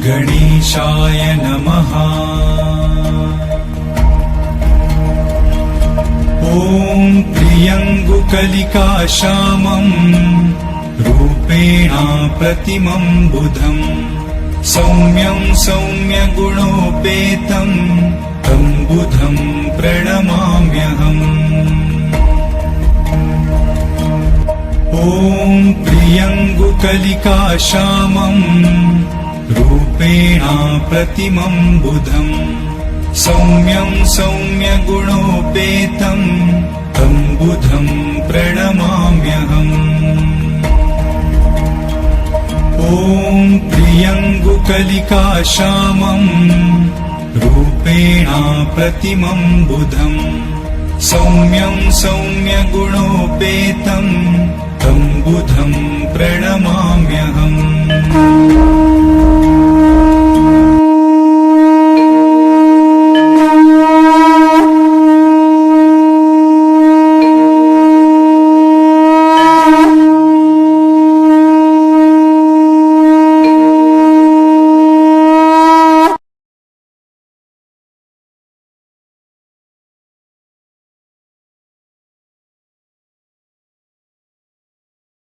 श्रीगणेशाय नमः। ॐ प्रियङ्गुकलिकाश्यामम् रूपेण प्रतिमं बुधम् सौम्यं सौम्यगुणोपेतं तं बुधं प्रणमाम्यहम्। ॐ प्रियङ्गुकलिकाश्यामम् रूपेण प्रतिमं बुधम् सौम्यं सौम्यगुणोपेतं तं बुधं प्रणमाम्यहम्। ॐ प्रियङ्गुकलिकाश्यामम् रूपेण प्रतिमं बुधम् सौम्यं सौम्यगुणोपेतं तं बुधं प्रणमाम्यहम्।